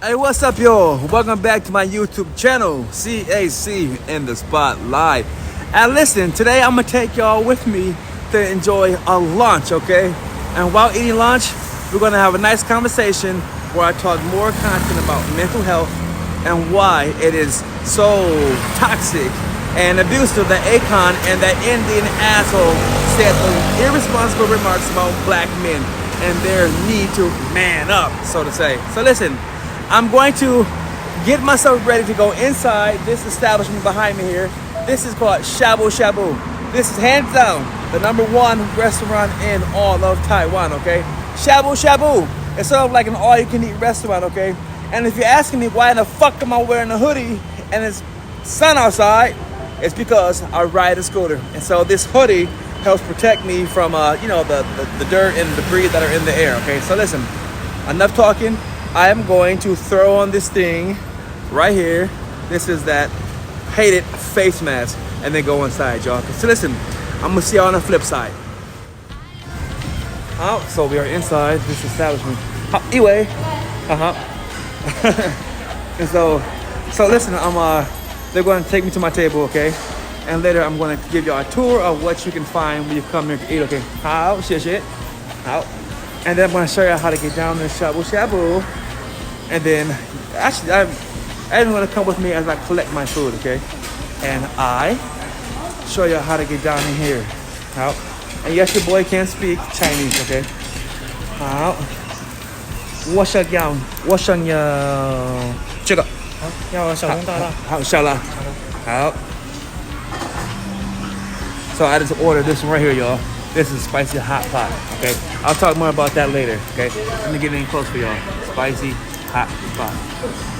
Hey, what's up, y'all? Welcome back to my YouTube channel, CAC in the Spotlight. And listen, today I'm gonna take y'all with me to enjoy a lunch, okay? And while eating lunch, we're gonna have a nice conversation where I talk more content about mental health and why it is so toxic and abusive that Akon and that Indian asshole said some irresponsible remarks about black men and their need to man up, so to say. So listen, I'm going to get myself ready to go inside this establishment behind me here. This is called SHABU SHABU. This is hands down the #1 restaurant in all of Taiwan, okay? SHABU SHABU. It's sort of like an all-you-can-eat restaurant, okay? And if you're asking me why in the fuck am I wearing a hoodie and it's sun outside, it's because I ride a scooter. And so this hoodie helps protect me from, the dirt and debris that are in the air, okay? So listen, enough talking. I am going to throw on this thing right here. This is that hated face mask, and then go inside, y'all. So listen, I'm gonna see y'all on the flip side. Oh, so we are inside this establishment. Anyway, and so listen, they're going to take me to my table, okay? And later I'm going to give y'all a tour of what you can find when you come here to eat, okay? How, shit, out. And then I'm going to show you how to get down to SHABU SHABU. And then, actually, everyone's going to come with me as I collect my food, okay? And I show you how to get down in here. How? And yes, your boy can speak Chinese, okay? How? 我想要这个。要小笼大辣。好，小辣。好。So I just ordered this one right here, y'all. This is spicy hot pot, okay? I'll talk more about that later, okay? Let me get in close for y'all. Spicy hot pot.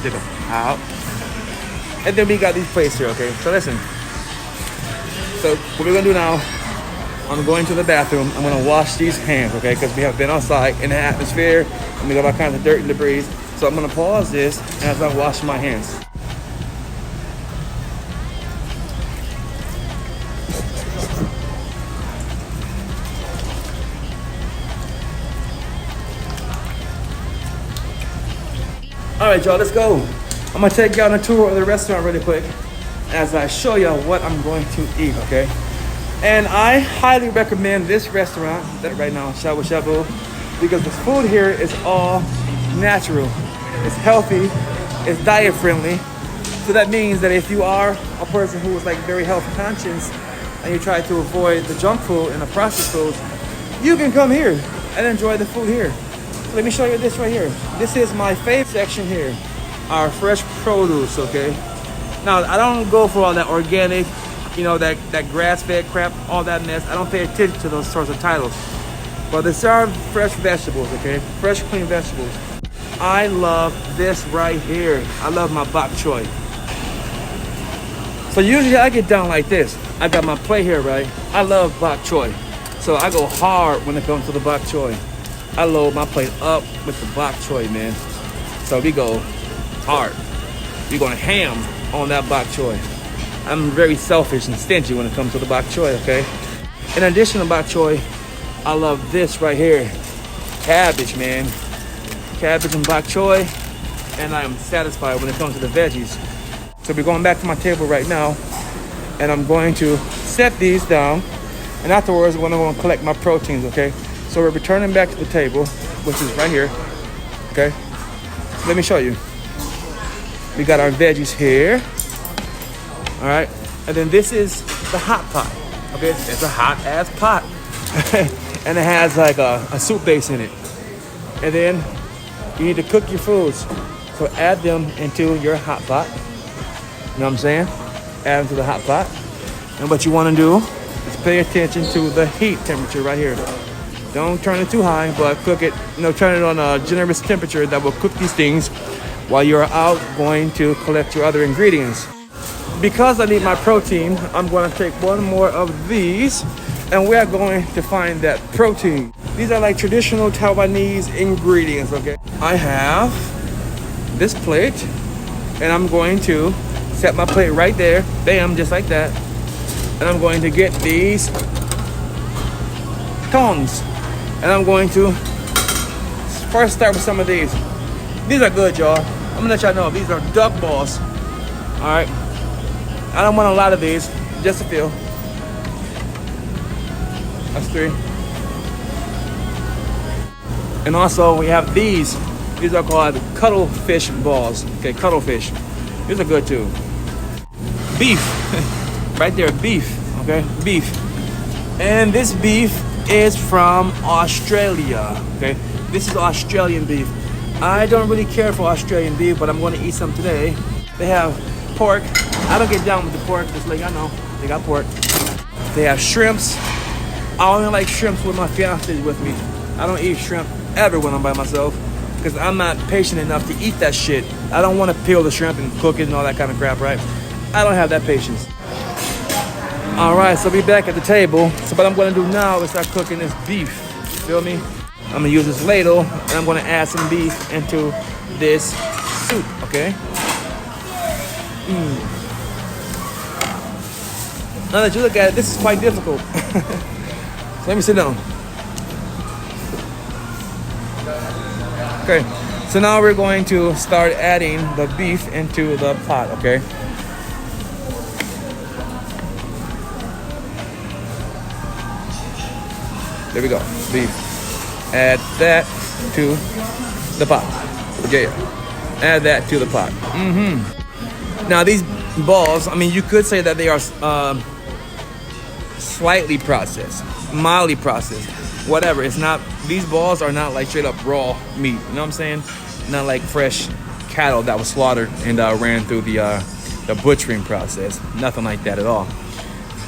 Dig 'em out. And then we got these plates here, okay? So listen. So what we're gonna do now, I'm going to the bathroom. I'm gonna wash these hands, okay? Because we have been outside in the atmosphere and we got all kinds of dirt and debris. So I'm gonna pause this as I wash my hands. All right, y'all, let's go. I'm gonna take y'all on a tour of the restaurant really quick as I show y'all what I'm going to eat, okay? And I highly recommend this restaurant that right now, SHABU SHABU, because the food here is all natural. It's healthy, it's diet friendly. So that means that if you are a person who is like very health conscious and you try to avoid the junk food and the processed foods, you can come here and enjoy the food here. Let me show you this right here. This is my favorite section here, our fresh produce, okay? Now, I don't go for all that organic, that grass-fed crap, all that mess. I don't pay attention to those sorts of titles. But these are fresh vegetables, okay? Fresh, clean vegetables. I love this right here. I love my bok choy. So usually I get down like this. I got my plate here, right? I love bok choy. So I go hard when it comes to the bok choy. I load my plate up with the bok choy, man. So we go hard. We're going ham on that bok choy. I'm very selfish and stingy when it comes to the bok choy, okay? In addition to bok choy, I love this right here. Cabbage, man. Cabbage and bok choy. And I am satisfied when it comes to the veggies. So we're going back to my table right now. And I'm going to set these down. And afterwards, I'm going to collect my proteins, okay? So we're returning back to the table, which is right here, okay? So let me show you. We got our veggies here, all right? And then this is the hot pot, okay? It's a hot ass pot. And it has like a soup base in it. And then you need to cook your foods. So add them into your hot pot. You know what I'm saying? Add them to the hot pot. And what you wanna do is pay attention to the heat temperature right here. Don't turn it too high, but cook it, turn it on a generous temperature that will cook these things while you're out going to collect your other ingredients. Because I need my protein, I'm going to take one more of these and we are going to find that protein. These are like traditional Taiwanese ingredients, okay? I have this plate and I'm going to set my plate right there, bam, just like that. And I'm going to get these tongs. And I'm going to first start with some of these. These are good, y'all. I'm gonna let y'all know these are duck balls. All right. I don't want a lot of these, just a few. That's 3. And also we have these. These are called cuttlefish balls. Okay, cuttlefish. These are good too. Beef. Right there, beef. Okay, beef. And this beef is from Australia. Okay, this is Australian beef. I don't really care for Australian beef, but I'm going to eat some today. They have pork. I don't get down with the pork, just like I know. They got pork. They have shrimps. I only like shrimps when my fiance is with me. I don't eat shrimp ever when I'm by myself because I'm not patient enough to eat that shit. I don't want to peel the shrimp and cook it and all that kind of crap, right? I don't have that patience. All right, so we're back at the table. So what I'm going to do now is start cooking this beef. You feel me? I'm going to use this ladle and I'm going to add some beef into this soup, okay? Now that you look at it, this is quite difficult. So let me sit down. Okay, so now we're going to start adding the beef into the pot, okay? There we go, beef. Add that to the pot. Yeah, add that to the pot. Now these balls, I mean, you could say that they are slightly processed, mildly processed, whatever. It's not, these balls are not like straight up raw meat, you know what I'm saying? Not like fresh cattle that was slaughtered and ran through the butchering process. Nothing like that at all.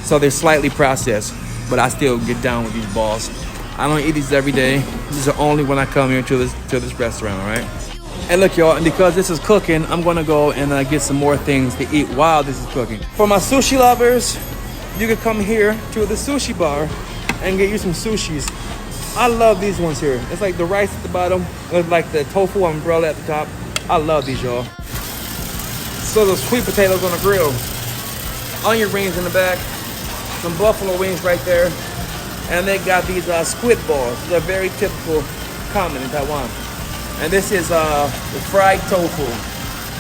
So they're slightly processed, but I still get down with these balls. I don't eat these every day. These are only when I come here to this restaurant, all right? And look, y'all, and because this is cooking, I'm gonna go and get some more things to eat while this is cooking. For my sushi lovers, you can come here to the Sushi Bar and get you some sushis. I love these ones here. It's like the rice at the bottom with like the tofu umbrella at the top. I love these, y'all. So those sweet potatoes on the grill, onion rings in the back, some buffalo wings right there, and they got these squid balls. They're very typical, common in Taiwan. And this is the fried tofu,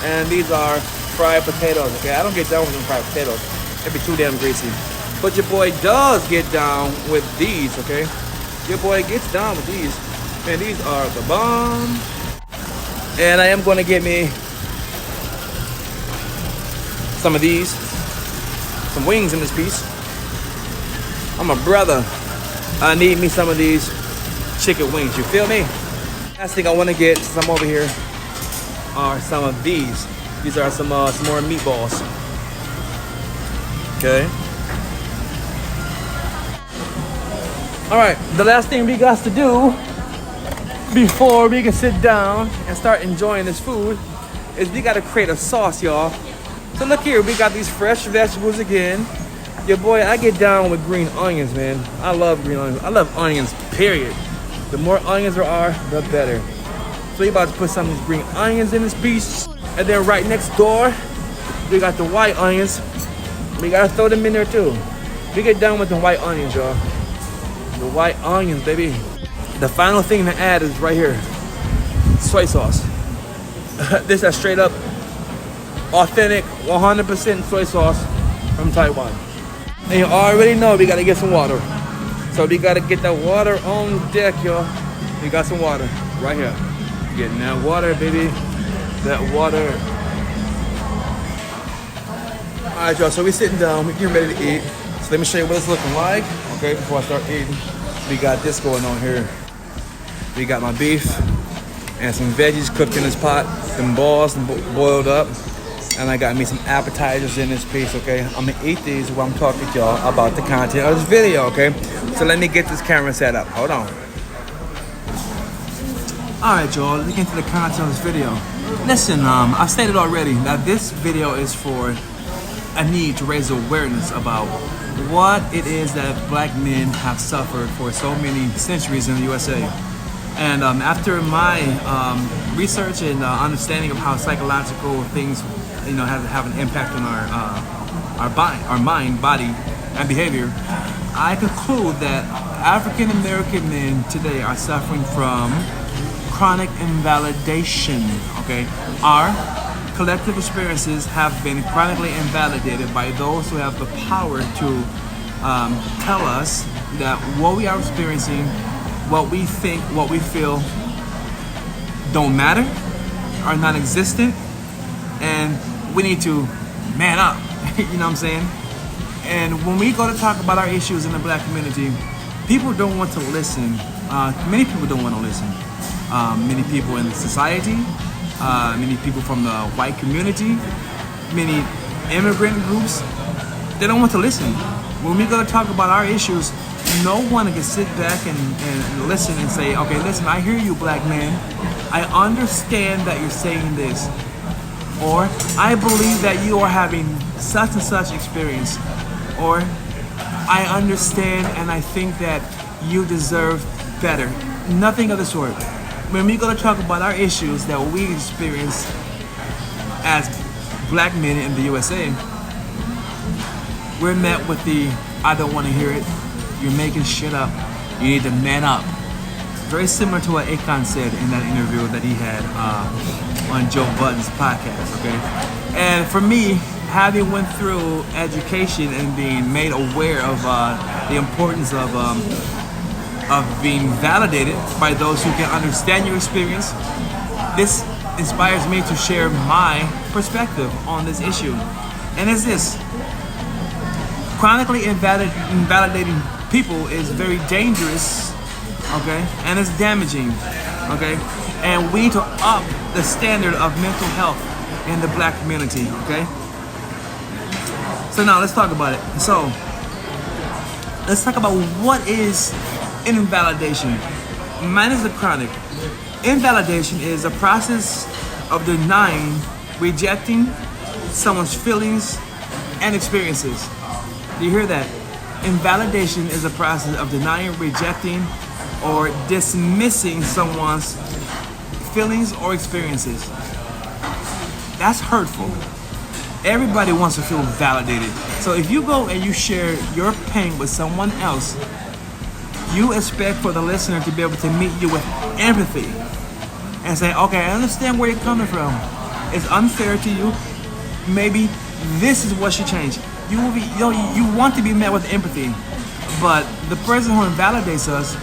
and these are fried potatoes. Okay, I don't get down with them fried potatoes. They'd be too damn greasy. But your boy does get down with these. Okay, your boy gets down with these. Man, these are the bomb. And I am going to get me some of these, some wings in this piece. I'm a brother. I need me some of these chicken wings. You feel me? Last thing I want to get, since I'm over here, are some of these. These are some more meatballs. Okay. All right. The last thing we got to do before we can sit down and start enjoying this food is we got to create a sauce, y'all. So look here, we got these fresh vegetables again. Your boy, I get down with green onions, man. I love green onions. I love onions, period. The more onions there are, the better. So you're about to put some of these green onions in this piece. And then right next door, we got the white onions. We gotta throw them in there too. We get down with the white onions, y'all. The white onions, baby. The final thing to add is right here. Soy sauce. This is straight up, authentic, 100% soy sauce from Taiwan. And you already know we gotta get some water. So we gotta get that water on deck, y'all. We got some water right here. Getting that water, baby. That water. All right, y'all, so we're sitting down, we're getting ready to eat. So let me show you what it's looking like, okay, before I start eating. We got this going on here. We got my beef and some veggies cooked in this pot, some balls boiled up. And I got me some appetizers in this piece, okay? I'm gonna eat these while I'm talking to y'all about the content of this video, okay? So let me get this camera set up. Hold on. All right, y'all, let's get into the content of this video. Listen, I've stated already that this video is for a need to raise awareness about what it is that black men have suffered for so many centuries in the USA. And after my research and understanding of how psychological things, have an impact on our mind, body, and behavior, I conclude that African American men today are suffering from chronic invalidation. okay? Our collective experiences have been chronically invalidated by those who have the power to tell us that what we are experiencing, what we think, what we feel don't matter, are non-existent, and we need to man up. You know what I'm saying? And when we go to talk about our issues in the black community, people don't want to listen. Many people don't want to listen. Many people in society, many people from the white community, many immigrant groups, they don't want to listen. When we go to talk about our issues, no one can sit back and listen and say, okay, listen, I hear you, black man. I understand that you're saying this. Or, I believe that you are having such and such experience. Or, I understand and I think that you deserve better. Nothing of the sort. When we go to talk about our issues that we experience as black men in the USA, we're met with the, I don't want to hear it, you're making shit up, you need to man up. Very similar to what Akon said in that interview that he had on Joe Budden's podcast, okay? And for me, having went through education and being made aware of the importance of being validated by those who can understand your experience, this inspires me to share my perspective on this issue. And it's this: chronically invalidating people is very dangerous, okay? And it's damaging, okay? And we need to up the standard of mental health in the black community, okay? So now let's talk about it. So let's talk about what is invalidation. Mine is the chronic. Invalidation is a process of denying, rejecting someone's feelings and experiences. Do you hear that? Invalidation is a process of denying, rejecting, or dismissing someone's feelings or experiences. That's hurtful. Everybody wants to feel validated. So if you go and you share your pain with someone else, you expect for the listener to be able to meet you with empathy and say, okay, I understand where you're coming from. It's unfair to you. Maybe this is what should change. You want to be met with empathy, but the person who invalidates us,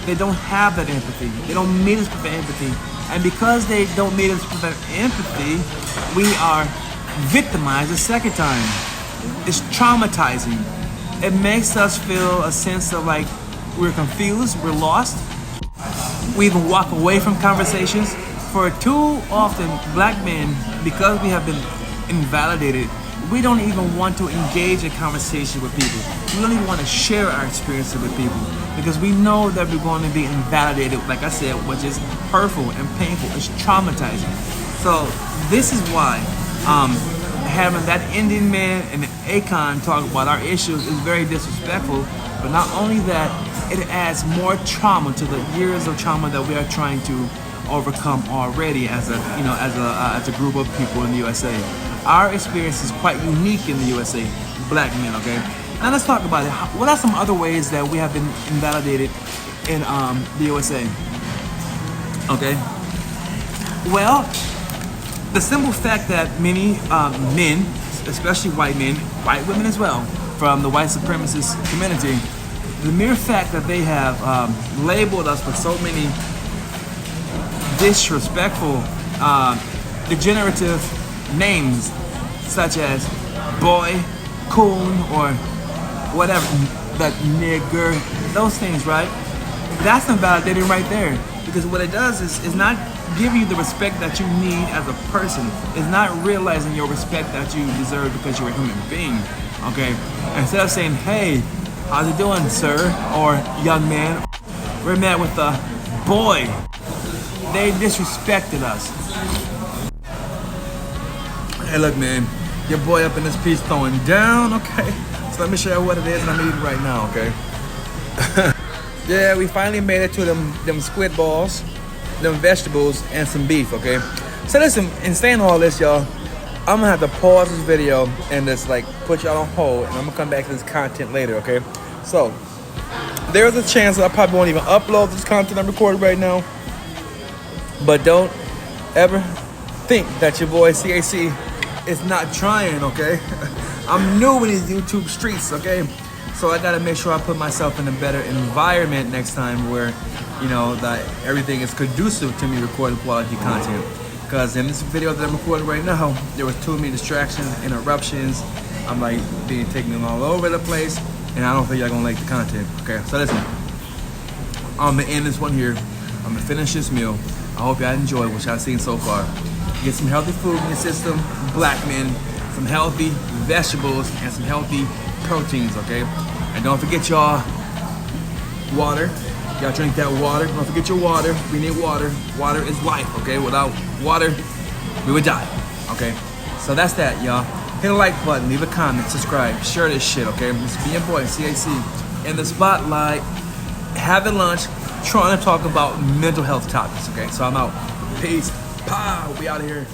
they don't have that empathy. They don't meet us with the empathy. And because they don't meet us with that empathy, we are victimized a second time. It's traumatizing. It makes us feel a sense of like we're confused, we're lost. We even walk away from conversations. For too often, black men, because we have been invalidated, we don't even want to engage in conversation with people. We don't even want to share our experiences with people because we know that we're going to be invalidated, like I said, which is hurtful and painful. It's traumatizing. So this is why having that Indian man and Akon talk about our issues is very disrespectful. But not only that, it adds more trauma to the years of trauma that we are trying to overcome already as a group of people in the USA. Our experience is quite unique in the USA, black men, okay? Now let's talk about it. What are some other ways that we have been invalidated in the USA? Okay? Well, the simple fact that many men, especially white men, white women as well, from the white supremacist community, the mere fact that they have labeled us with so many disrespectful, degenerative names such as boy, coon, or whatever, that nigger, those things, right? That's invalidating right there, because what it does is not giving you the respect that you need as a person. It's not realizing your respect that you deserve because you're a human being, okay? Instead of saying, hey, how's it doing, sir, or young man, we're met with a boy. They disrespected us. Hey, look, man, your boy up in this piece throwing down, okay? So let me show you what it is that I'm eating right now, okay? Yeah, we finally made it to them squid balls, them vegetables, and some beef, okay? So listen, in saying all this, y'all, I'm gonna have to pause this video and just like put y'all on hold, and I'm gonna come back to this content later, okay? So, there's a chance that I probably won't even upload this content I'm recording right now, but don't ever think that your boy CAC is not trying, okay? I'm new in these YouTube streets, okay? So I gotta make sure I put myself in a better environment next time where, you know, that everything is conducive to me recording quality content. Because in this video that I'm recording right now, there was too many distractions, interruptions. I'm like being taken all over the place, and I don't think y'all gonna like the content. Okay, so listen, I'm gonna end this one here. I'm gonna finish this meal. I hope y'all enjoy what y'all seen so far. Get some healthy food in your system, black men, some healthy vegetables, and some healthy proteins, okay? And don't forget y'all, water. Y'all drink that water. Don't forget your water. We need water. Water is life, okay? Without water, we would die, okay? So that's that, y'all. Hit a like button, leave a comment, subscribe, share this shit, okay? This is your boy, CAC, in the spotlight, having lunch, trying to talk about mental health topics, okay? So I'm out. Peace. Pow. We out of here.